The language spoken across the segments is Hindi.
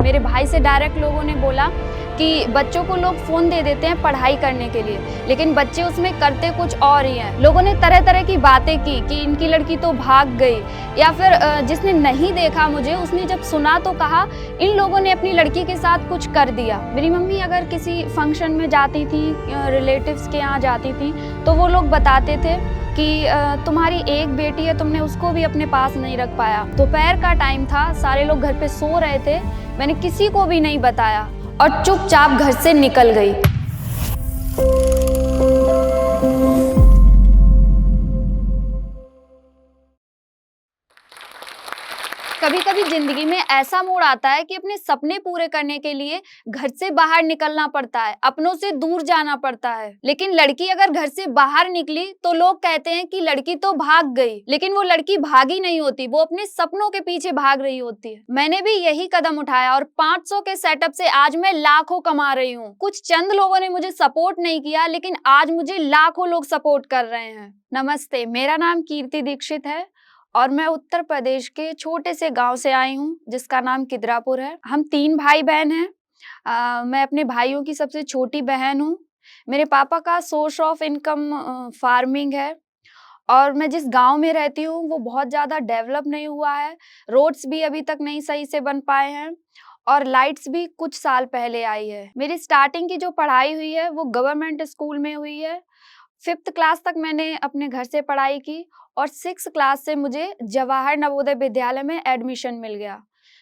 मेरे भाई से डायरेक्ट लोगों ने बोला कि बच्चों को लोग फ़ोन दे देते हैं पढ़ाई करने के लिए, लेकिन बच्चे उसमें करते कुछ और ही हैं। लोगों ने तरह-तरह की बातें की कि इनकी लड़की तो भाग गई, या फिर जिसने नहीं देखा मुझे, उसने जब सुना तो कहा इन लोगों ने अपनी लड़की के साथ कुछ कर दिया। मेरी मम्मी अगर किसी फंक्शन में जाती थी, रिलेटिव्स के यहाँ जाती थी, तो वो लोग बताते थे कि तुम्हारी एक बेटी है, तुमने उसको भी अपने पास नहीं रख पाया। दोपहर का टाइम था, सारे लोग घर पे सो रहे थे, मैंने किसी को भी नहीं बताया और चुपचाप घर से निकल गई। कभी-कभी जिंदगी में ऐसा मोड़ आता है कि अपने सपने पूरे करने के लिए घर से बाहर निकलना पड़ता है, अपनों से दूर जाना पड़ता है। लेकिन लड़की अगर घर से बाहर निकली तो लोग कहते हैं कि लड़की तो भाग गई, लेकिन वो लड़की भागी नहीं होती, वो अपने सपनों के पीछे भाग रही होती है। मैंने भी यही कदम उठाया और 500 के सेटअप से आज मैं लाखों कमा रही हूँ। कुछ चंद लोगों ने मुझे सपोर्ट नहीं किया, लेकिन आज मुझे लाखों लोग सपोर्ट कर रहे हैं। नमस्ते, मेरा नाम कीर्ति दीक्षित है और मैं उत्तर प्रदेश के छोटे से गांव से आई हूँ जिसका नाम किदरापुर है। हम 3 भाई बहन हैं। मैं अपने भाइयों की सबसे छोटी बहन हूँ। मेरे पापा का सोर्स ऑफ इनकम फार्मिंग है और मैं जिस गांव में रहती हूँ वो बहुत ज़्यादा डेवलप नहीं हुआ है। रोड्स भी अभी तक नहीं सही से बन पाए हैं और लाइट्स भी कुछ साल पहले आई है। मेरी स्टार्टिंग की जो पढ़ाई हुई है वो गवर्नमेंट स्कूल में हुई है। 5th क्लास तक मैंने अपने घर से पढ़ाई की और 6th क्लास से मुझे जवाहर नवोदय विद्यालय में एडमिशन मिल गया।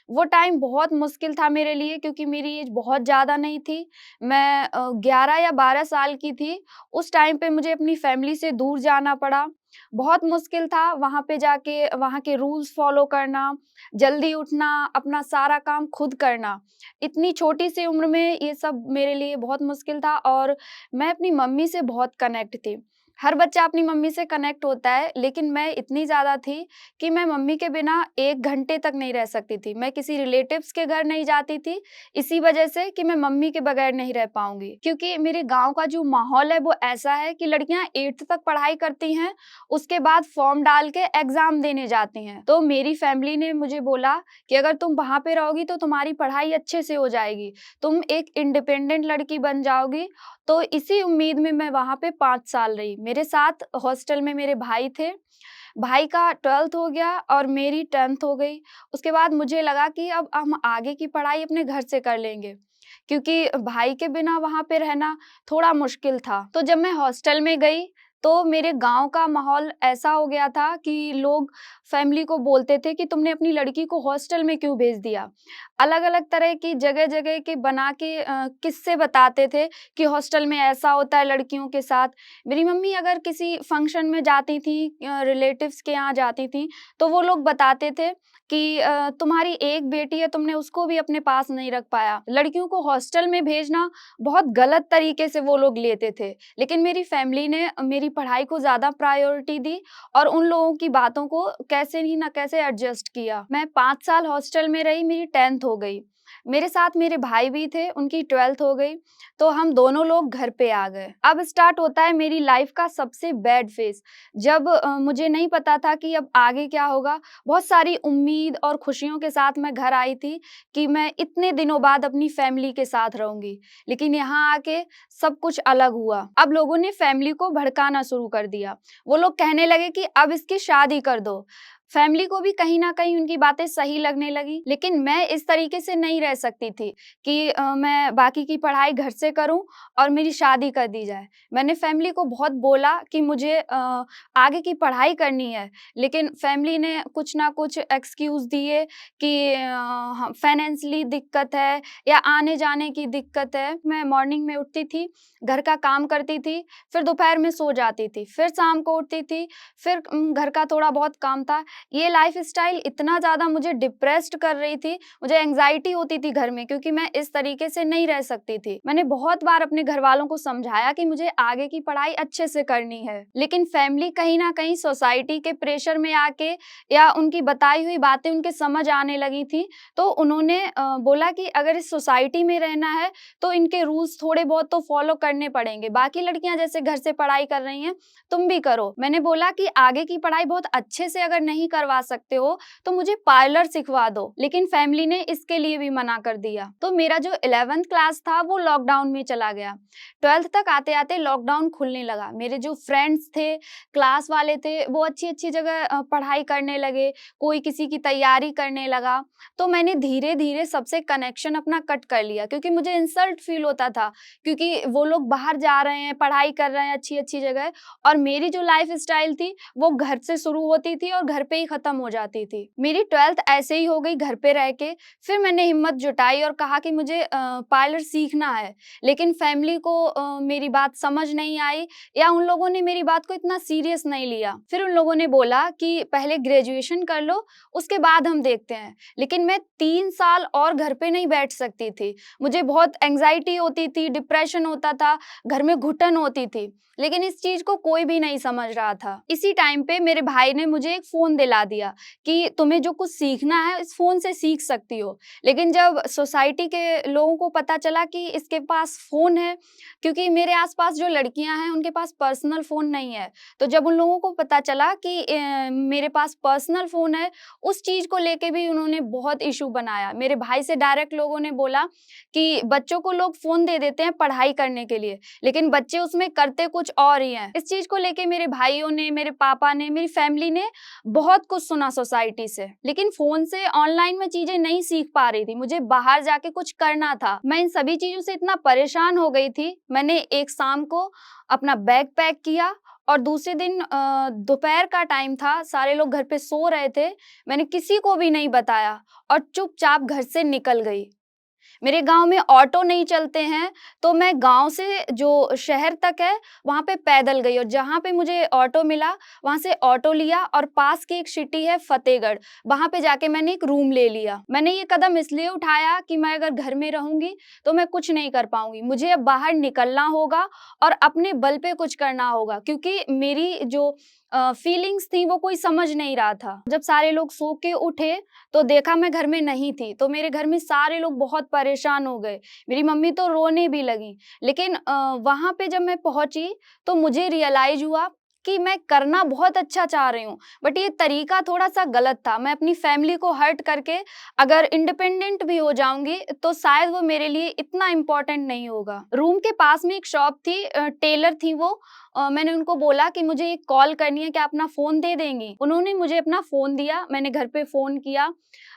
वो टाइम बहुत मुश्किल था मेरे लिए क्योंकि मेरी एज बहुत ज़्यादा नहीं थी। मैं 11 या 12 साल की थी। उस टाइम पे मुझे अपनी फैमिली से दूर जाना पड़ा। बहुत मुश्किल था वहाँ पे जाके वहाँ के रूल्स फ़ॉलो करना, जल्दी उठना, अपना सारा काम खुद करना। इतनी छोटी सी उम्र में ये सब मेरे लिए बहुत मुश्किल था और मैं अपनी मम्मी से बहुत कनेक्ट थी। हर बच्चा अपनी मम्मी से कनेक्ट होता है, लेकिन मैं इतनी ज़्यादा थी कि मैं मम्मी के बिना 1 घंटे तक नहीं रह सकती थी। मैं किसी रिलेटिव्स के घर नहीं जाती थी, इसी वजह से कि मैं मम्मी के बगैर नहीं रह पाऊँगी। क्योंकि मेरे गाँव का जो माहौल है वो ऐसा है कि लड़कियाँ 8th तक पढ़ाई करती हैं, उसके बाद फॉर्म डाल के एग्ज़ाम देने जाती हैं। तो मेरी फैमिली ने मुझे बोला कि अगर तुम वहाँ पे रहोगी तो तुम्हारी पढ़ाई अच्छे से हो जाएगी, तुम एक इंडिपेंडेंट लड़की बन जाओगी। तो इसी उम्मीद में मैं वहाँ पे 5 साल रही। मेरे साथ हॉस्टल में मेरे भाई थे। भाई का 12th हो गया और मेरी 10th हो गई। उसके बाद मुझे लगा कि अब हम आगे की पढ़ाई अपने घर से कर लेंगे, क्योंकि भाई के बिना वहाँ पे रहना थोड़ा मुश्किल था। तो जब मैं हॉस्टल में गई तो मेरे गाँव का माहौल ऐसा हो गया था कि लोग फैमिली को बोलते थे कि तुमने अपनी लड़की को हॉस्टल में क्यों भेज दिया? अलग-अलग तरह की जगह-जगह के बना के किस्से बताते थे कि हॉस्टल में ऐसा होता है लड़कियों के साथ। मेरी मम्मी अगर किसी फंक्शन में जाती थी, रिलेटिव्स के यहाँ जाती थी, तो वो लोग बताते थे कि तुम्हारी एक बेटी है, तुमने उसको भी अपने पास नहीं रख पाया। लड़कियों को हॉस्टल में भेजना बहुत गलत तरीके से वो लोग लेते थे। लेकिन मेरी फैमिली ने मेरी पढ़ाई को ज़्यादा प्रायोरिटी दी और उन लोगों की बातों को कैसे ही ना कैसे एडजस्ट किया। मैं 5 साल हॉस्टल में रही, मेरी 10th हो गई। मेरे साथ मेरे भाई भी थे, उनकी 12th हो गई, तो हम दोनों लोग घर पे आ गए। अब स्टार्ट होता है मेरी लाइफ का सबसे बैड फेज़, जब मुझे नहीं पता था कि अब आगे क्या होगा। बहुत सारी उम्मीद और खुशियों के साथ मैं घर आई थी कि मैं इतने दिनों बाद अपनी फैमिली के साथ रहूँगी, लेकिन यहाँ आके सब कुछ अलग हुआ। अब लोगों ने फैमिली को भड़काना शुरू कर दिया। वो लोग कहने लगे कि अब इसकी शादी कर दो। फैमिली को भी कहीं न कहीं उनकी बातें सही लगने लगी, लेकिन मैं इस तरीके से नहीं रह सकती थी कि मैं बाकी की पढ़ाई घर से करूँ और मेरी शादी कर दी जाए। मैंने फैमिली को बहुत बोला कि मुझे आगे की पढ़ाई करनी है, लेकिन फैमिली ने कुछ ना कुछ एक्सक्यूज़ दिए कि फाइनेंशियली दिक्कत है या आने-जाने की दिक्कत है। मैं मॉर्निंग में उठती थी, घर का काम करती थी, फिर दोपहर में सो जाती थी, फिर शाम को उठती थी, फिर घर का थोड़ा बहुत काम था। ये लाइफ़स्टाइल इतना ज़्यादा मुझे डिप्रेस्ड कर रही थी, मुझे एंग्ज़ायटी होती थी घर में, क्योंकि मैं इस तरीके से नहीं रह सकती थी। मैंने बहुत बार अपने घरवालों को समझाया कि मुझे आगे की पढ़ाई अच्छे से करनी है, लेकिन फैमिली कहीं न कहीं सोसाइटी के प्रेशर में आके या उनकी बताई हुई बातें उनके समझ आने लगी थी, तो उन्होंने बोला कि अगर इस सोसाइटी में रहना है, तो इनके रूल्स थोड़े बहुत तो फ़ॉलो करने पड़ेंगे। बाकी लड़कियाँ जैसे घर से पढ़ाई कर रही हैं, तुम भी करो। मैंने बोला कि आगे की पढ़ाई बहुत अच्छे से अगर नहीं नहीं करवा सकते हो तो मुझे पार्लर सिखवा दो, लेकिन फैमिली ने इसके लिए भी मना कर दिया। तो मेरा जो 11th क्लास था वो लॉकडाउन में चला गया। 12th तक आते आते लॉकडाउन खुलने लगा। मेरे जो फ्रेंड्स थे, क्लास वाले थे, वो अच्छी अच्छी जगह पढ़ाई करने लगे, कोई किसी की तैयारी करने लगा। तो मैंने धीरे धीरे सबसे कनेक्शन अपना कट कर लिया, क्योंकि मुझे इंसल्ट फील होता था, क्योंकि वो लोग बाहर जा रहे हैं, पढ़ाई कर रहे हैं अच्छी अच्छी जगह, और मेरी जो लाइफ स्टाइल थी वो घर से शुरू होती थी और घर पे ही खत्म हो जाती थी। मेरी 12th ऐसे ही हो गई घर पे रह के। फिर मैंने हिम्मत जुटाई और कहा कि मुझे पार्लर सीखना है, लेकिन फैमिली को मेरी बात समझ नहीं आई, या उन लोगों ने मेरी बात को इतना सीरियस नहीं लिया। फिर उन लोगों ने बोला कि पहले ग्रेजुएशन कर लो, उसके बाद हम देखते हैं। लेकिन मैं 3 साल और घर पे नहीं बैठ सकती थी। मुझे बहुत एंग्जाइटी होती थी, डिप्रेशन होता था, घर में घुटन होती थी, लेकिन इस चीज को कोई भी नहीं समझ रहा था। इसी टाइम पे मेरे भाई ने मुझे एक फोन दिला दिया कि तुम्हें जो कुछ सीखना है इस फोन से सीख सकती हो। लेकिन जब सोसाइटी के लोगों को पता चला कि इसके पास फोन है, क्योंकि मेरे आसपास जो लड़कियां हैं उनके पास पर्सनल फोन नहीं है, तो जब उन लोगों को पता चला कि मेरे पास पर्सनल फोन है, उस चीज को लेके भी उन्होंने बहुत इशू बनाया। मेरे भाई से डायरेक्ट लोगों ने बोला कि बच्चों को लोग फोन दे देते हैं पढ़ाई करने के लिए, लेकिन बच्चे उसमें करते कुछ और ही हैं। इस चीज को लेके मेरे भाइयों ने, मेरे पापा ने, मेरी फैमिली ने बहुत कुछ सुना सोसाइटी से। लेकिन फोन से ऑनलाइन में चीजें नहीं सीख पा रही थी, मुझे बाहर जाके कुछ करना था। मैं इन सभी चीजों से इतना परेशान हो गई थी, मैंने एक शाम को अपना बैग पैक किया और दूसरे दिन दोपहर का टाइम था, सारे लोग घर पे सो रहे थे, मैंने किसी को भी नहीं बताया और चुपचाप घर से निकल गई। मेरे गांव में ऑटो नहीं चलते हैं, तो मैं गांव से जो शहर तक है वहां पे पैदल गई, और जहां पे मुझे ऑटो मिला वहां से ऑटो लिया, और पास की एक सिटी है फतेहगढ़, वहां पे जाके मैंने एक रूम ले लिया। मैंने ये कदम इसलिए उठाया कि मैं अगर घर में रहूंगी तो मैं कुछ नहीं कर पाऊंगी, मुझे अब बाहर निकलना होगा और अपने बल पे कुछ करना होगा, क्योंकि मेरी जो फीलिंग्स थी वो कोई समझ नहीं रहा था। जब सारे लोग सो के उठे तो देखा मैं घर में नहीं थी, तो मेरे घर में सारे लोग बहुत परेशान हो गए, मेरी मम्मी तो रोने भी लगी। लेकिन वहां पे जब मैं पहुंची तो मुझे रियलाइज हुआ कि मैं करना बहुत अच्छा चाह रही हूँ, बट ये तरीका थोड़ा सा गलत था। मैं अपनी फैमिली को हर्ट करके अगर इंडिपेंडेंट भी हो जाऊंगी तो शायद वो मेरे लिए इतना इम्पोर्टेंट नहीं होगा। रूम के पास में एक शॉप थी, टेलर थी वो। मैंने उनको बोला कि मुझे एक कॉल करनी है, क्या अपना फोन दे देंगी? उन्होंने मुझे अपना फोन दिया, मैंने घर पे फोन किया।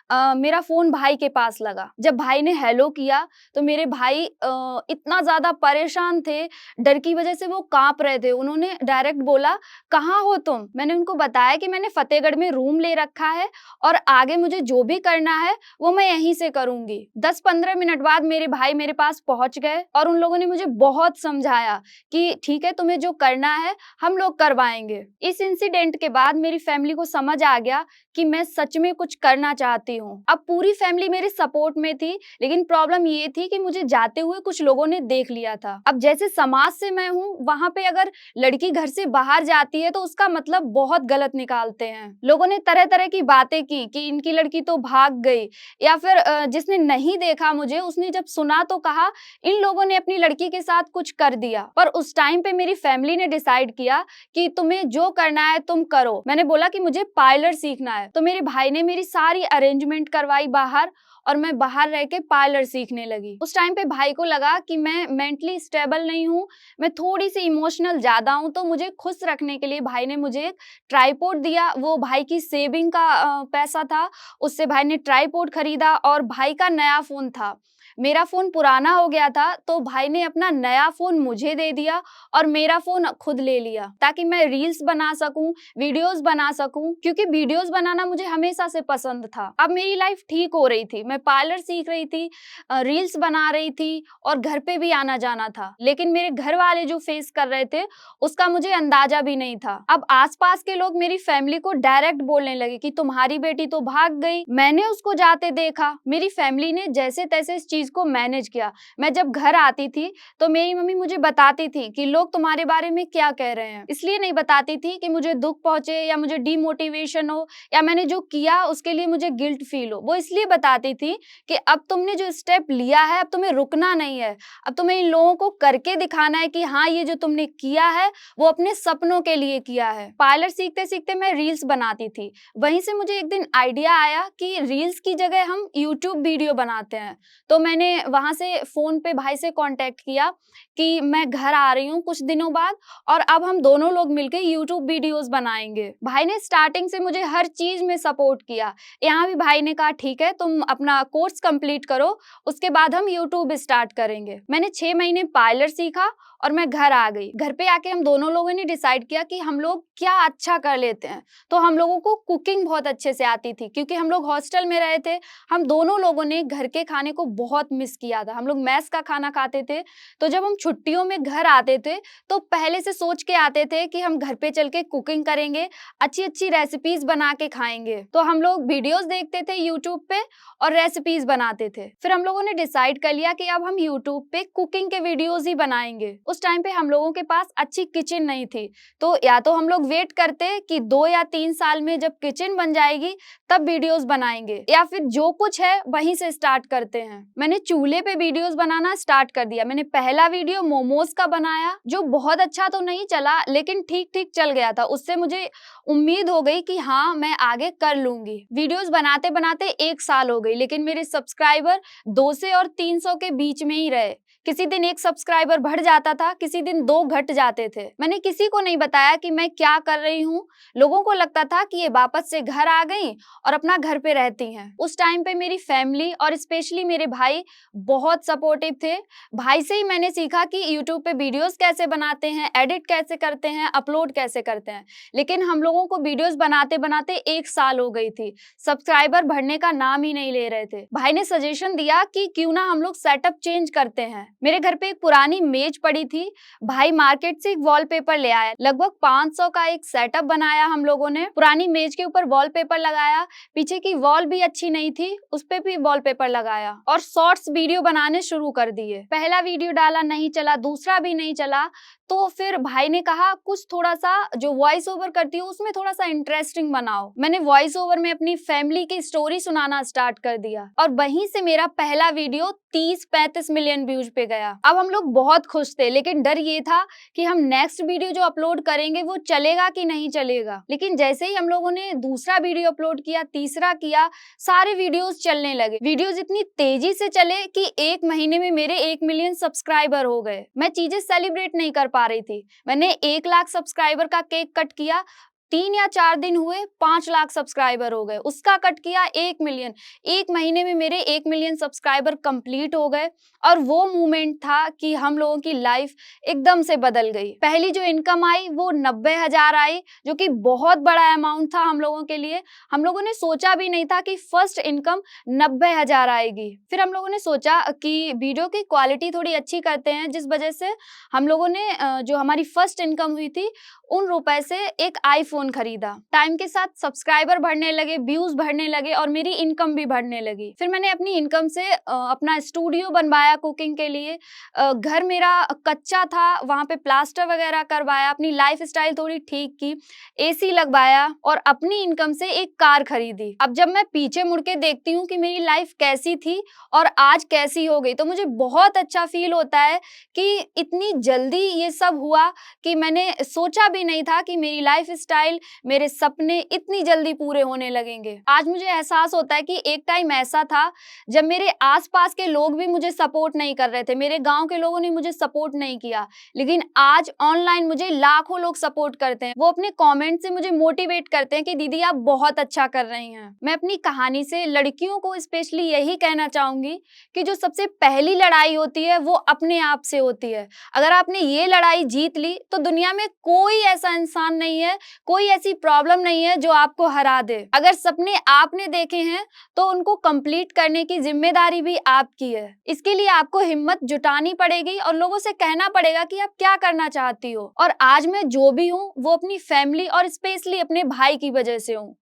मेरा फोन भाई के पास लगा। जब भाई ने हेलो किया तो मेरे भाई इतना ज्यादा परेशान थे, डर की वजह से वो कांप रहे थे। उन्होंने डायरेक्ट बोला, कहाँ हो तुम? मैंने उनको बताया कि मैंने फतेहगढ़ में रूम ले रखा है और आगे मुझे जो भी करना है वो मैं यहीं से करूंगी। 10-15 मिनट बाद मेरे भाई मेरे पास पहुंच गए और उन लोगों ने मुझे बहुत समझाया कि ठीक है, तुम्हें जो करना है हम लोग करवाएंगे। इस इंसिडेंट के बाद मेरी फैमिली को समझ आ गया कि मैं सच में कुछ करना चाहती हूँ। अब पूरी फैमिली मेरे सपोर्ट में थी, लेकिन प्रॉब्लम ये थी कि मुझे जाते हुए कुछ लोगों ने देख लिया था। अब जैसे समाज से मैं हूँ, वहां पे अगर लड़की घर से बाहर जाती है तो उसका मतलब बहुत गलत निकालते हैं। लोगों ने तरह तरह की बातें की कि इनकी लड़की तो भाग गई, या फिर जिसने नहीं देखा मुझे उसने जब सुना तो कहा इन लोगों ने अपनी लड़की के साथ कुछ कर दिया। पर उस टाइम पे मेरी फैमिली ने डिसाइड किया कि तुम्हें जो करना है तुम करो। मैंने बोला कि मुझे पार्लर सीखना है, तो मेरे भाई ने मेरी सारी अरेंजमेंट करवाई बाहर, और मैं बाहर रह के पार्लर सीखने लगी। उस टाइम पे भाई को लगा कि मैं मेंटली स्टेबल नहीं हूँ, मैं थोड़ी सी इमोशनल ज्यादा हूँ, तो मुझे खुश रखने के लिए भाई ने मुझे एक ट्राइपॉड दिया। वो भाई की सेविंग का पैसा था, उससे भाई ने ट्राइपॉड खरीदा, और भाई का नया फोन था। मेरा फोन पुराना हो गया था, तो भाई ने अपना नया फोन मुझे दे दिया और मेरा फोन खुद ले लिया, ताकि मैं रील्स बना सकूं, वीडियोस बना सकूं, क्योंकि वीडियोस बनाना मुझे हमेशा से पसंद था। अब मेरी लाइफ ठीक हो रही थी, मैं पार्लर सीख रही थी, रील्स बना रही थी और घर पे भी आना जाना था। लेकिन मेरे घर वाले जो फेस कर रहे थे उसका मुझे अंदाजा भी नहीं था। अब आसपास के लोग मेरी फैमिली को डायरेक्ट बोलने लगे कि तुम्हारी बेटी तो भाग गई, मैंने उसको जाते देखा। मेरी फैमिली ने जैसे तैसे इस चीज़ को मैनेज किया। मैं जब घर आती थी, तो मेरी मम्मी मुझे बताती थी कि लोग तुम्हारे बारे में क्या कह रहे हैं। इसलिए नहीं बताती थी कि मुझे दुःख पहुँचे या मुझे डिमोटिवेशन हो या मैंने जो किया उसके लिए मुझे गिल्ट फ़ील हो। वो इसलिए बताती थी कि अब तुमने जो स्टेप लिया है, अब तुम्हें रुकना नहीं है। अब तुम्हें इन लोगों को करके दिखाना है कि हाँ, ये जो तुमने किया है, वो अपने सपनों के लिए किया है। पार्लर सीखते-सीखते मैं रील्स बनाती थी। वहीं से मुझे एक दिन आइडिया आया कि रील्स की जगह हम यूट्यूब वीडियो बनाते हैं। तो मैंने वहाँ से फ़ोन पे भाई से कॉन्टैक्ट किया कि मैं घर आ रही हूँ कुछ दिनों बाद और अब हम दोनों लोग मिलके यूट्यूब वीडियोज़ बनाएँगे। भाई ने स्टार्टिंग से मुझे हर चीज़ में सपोर्ट किया। यहाँ भी भाई ने कहा ठीक है, तुम अपना कोर्स कंप्लीट करो, उसके बाद हम यूट्यूब स्टार्ट करेंगे। मैंने 6 महीने पार्लर सीखा और मैं घर आ गई। घर पे आके हम दोनों लोगों ने डिसाइड किया कि हम लोग क्या अच्छा कर लेते हैं। तो हम लोगों को कुकिंग बहुत अच्छे से आती थी क्योंकि हम लोग हॉस्टल में रहे थे। हम दोनों लोगों ने घर के खाने को बहुत मिस किया था। हम लोग मेस का खाना खाते थे। तो जब हम छुट्टियों में घर आते थे, तो पहले से सोच के आते थे कि हम घर पे चल के कुकिंग करेंगे, अच्छी-अच्छी रेसिपीज़ बना के खाएँगे। तो हम लोग वीडियोज़ देखते थे यूट्यूब पे और रेसिपीज़ बनाते थे। फिर हम लोगों ने डिसाइड कर लिया कि अब हम यूट्यूब पे कुकिंग के वीडियोज़ ही बनाएँगे। उस टाइम पे हम लोगों के पास अच्छी किचन नहीं थी, तो या तो हम लोग वेट करते कि 2 या 3 साल में जब किचन बन जाएगी, तब वीडियोज़ बनाएँगे या फिर जो कुछ है वहीं से स्टार्ट करते हैं। मैंने चूल्हे पे वीडियोज़ बनाना स्टार्ट कर दिया। मैंने पहला वीडियो मोमोज़ का बनाया, जो बहुत अच्छा तो नहीं चला, लेकिन ठीक-ठीक चल गया था। उससे मुझे उम्मीद हो गई कि हाँ, मैं आगे कर लूँगी। वीडियोज़ बनाते-बनाते 1 साल हो गई, लेकिन मेरे सब्सक्राइबर 200 और 300 के बीच में ही रहे। किसी दिन 1 सब्सक्राइबर बढ़ जाता था, किसी दिन 2 घट जाते थे। मैंने किसी को नहीं बताया कि मैं क्या कर रही हूँ। लोगों को लगता था कि ये वापस से घर आ गईं और अपना घर पे रहती हैं। उस टाइम पे मेरी फैमिली और स्पेशली मेरे भाई बहुत सपोर्टिव थे। भाई से ही मैंने सीखा कि यूट्यूब पे वीडियोज़ कैसे बनाते हैं, एडिट कैसे करते हैं, अपलोड कैसे करते हैं। लेकिन हम लोगों को वीडियोज़ बनाते-बनाते 1 साल हो गई थी। सब्सक्राइबर बढ़ने का नाम ही नहीं ले रहे थे। भाई ने सजेशन दिया कि क्यों ना हम लोग सेटअप चेंज करते हैं। मेरे घर पे एक पुरानी मेज पड़ी थी। भाई मार्केट से एक वॉलपेपर ले आया। लगभग 500 का एक सेटअप बनाया हम लोगों ने। पुरानी मेज के ऊपर वॉलपेपर लगाया। पीछे की वॉल भी अच्छी नहीं थी, उस पे भी वॉलपेपर लगाया और शॉर्ट्स वीडियो बनाने शुरू कर दिए। पहला वीडियो डाला, नहीं चला, दूसरा भी नहीं चला। तो फिर भाई ने कहा कुछ थोड़ा-सा जो वॉइस ओवर करती हूँ उसमें थोड़ा-सा इंटरेस्टिंग बनाओ। मैंने वॉइस ओवर में अपनी फैमिली की स्टोरी सुनाना स्टार्ट कर दिया और वहीं से मेरा पहला वीडियो 30-35 मिलियन व्यूज पे गया। अब हम लोग बहुत खुश थे, लेकिन डर ये था कि हम नेक्स्ट वीडियो जो अपलोड करेंगे वो चलेगा कि नहीं चलेगा। लेकिन जैसे ही हम लोगों ने दूसरा वीडियो अपलोड किया, तीसरा किया, सारे वीडियोस चलने लगे। वीडियोस इतनी तेजी से चले कि 1 महीने में मेरे 1 मिलियन सब्सक्राइबर हो गए। मैं चीजें सेलिब्रेट नहीं कर पा रही थी। मैंने 1 लाख सब्सक्राइबर का केक कट किया, 3 या 4 दिन हुए 5 लाख सब्सक्राइबर हो गए। उसका कट किया 1 मिलियन। 1 महीने में मेरे 1 मिलियन सब्सक्राइबर कंप्लीट हो गए और वो मोमेंट था कि हम लोगों की लाइफ एकदम से बदल गई। पहली जो इनकम आई वो 90,000 आई, जो कि बहुत बड़ा अमाउंट था हम लोगों के लिए। हम लोगों ने सोचा भी नहीं था कि फर्स्ट इनकम 90,000 आएगी। फिर हम लोगों ने सोचा कि वीडियो की क्वालिटी थोड़ी अच्छी करते हैं, जिस वजह से हम लोगों ने जो हमारी फर्स्ट इनकम हुई थी, उन रुपए से एक आईफोन खरीदा। टाइम के साथ सब्सक्राइबर बढ़ने लगे, व्यूज बढ़ने लगे और मेरी इनकम भी बढ़ने लगी। फिर मैंने अपनी इनकम से अपना स्टूडियो बनवाया कुकिंग के लिए। घर मेरा कच्चा था, वहां पे प्लास्टर वगैरह करवाया, अपनी लाइफ स्टाइल थोड़ी ठीक की, एसी लगवाया और अपनी इनकम से एक कार खरीदी। अब जब मैं पीछे मुड़ के देखती हूँ कि मेरी लाइफ कैसी थी और आज कैसी हो गई, तो मुझे बहुत अच्छा फील होता है कि इतनी जल्दी ये सब हुआ कि मैंने सोचा भी नहीं था कि मेरी लाइफ स्टाइल, मेरे सपने इतनी जल्दी पूरे होने लगेंगे। आज मुझे एहसास होता है कि एक टाइम ऐसा था जब मेरे आसपास के लोग भी मुझे सपोर्ट नहीं कर रहे थे, मेरे गांव के लोगों ने मुझे सपोर्ट नहीं किया, लेकिन आज ऑनलाइन मुझे लाखों लोग सपोर्ट करते हैं। वो अपने कमेंट से मुझे मोटिवेट करते हैं कि दीदी आप बहुत अच्छा कर रही हैं। मैं अपनी कहानी से लड़कियों को स्पेशली यही कहना चाहूंगी कि जो सबसे पहली लड़ाई होती है वो अपने आप से होती है। अगर आपने ये लड़ाई जीत ली तो दुनिया में कोई ऐसा इंसान नहीं है, कोई ऐसी प्रॉब्लम नहीं है जो आपको हरा दे। अगर सपने आपने देखे हैं तो उनको कंप्लीट करने की जिम्मेदारी भी आपकी है। इसके लिए आपको हिम्मत जुटानी पड़ेगी और लोगों से कहना पड़ेगा कि आप क्या करना चाहती हो। और आज मैं जो भी हूँ वो अपनी फैमिली और स्पेशली अपने भाई की वजह से हूँ।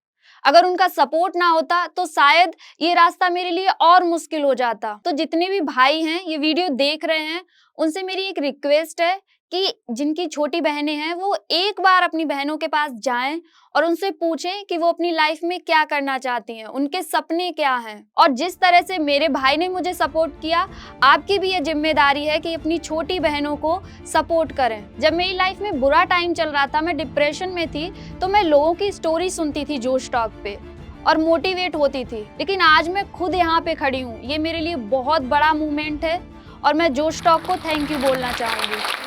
अगर उनका सपोर्ट ना होता तो शायद ये रास्ता मेरे लिए और मुश्किल हो जाता। तो जितने भी भाई हैं ये वीडियो देख रहे हैं, उनसे मेरी एक रिक्वेस्ट है कि जिनकी छोटी बहनें हैं वो एक बार अपनी बहनों के पास जाएं और उनसे पूछें कि वो अपनी लाइफ में क्या करना चाहती हैं, उनके सपने क्या हैं। और जिस तरह से मेरे भाई ने मुझे सपोर्ट किया, आपकी भी ये जिम्मेदारी है कि अपनी छोटी बहनों को सपोर्ट करें। जब मेरी लाइफ में बुरा टाइम चल रहा था, मैं डिप्रेशन में थी, तो मैं लोगों की स्टोरी सुनती थी जोश टॉक पे और मोटिवेट होती थी। लेकिन आज मैं खुद यहाँ पे खड़ी हूँ, ये मेरे लिए बहुत बड़ा मूवमेंट है और मैं जोश टॉक को थैंक यू बोलना चाहूंगी।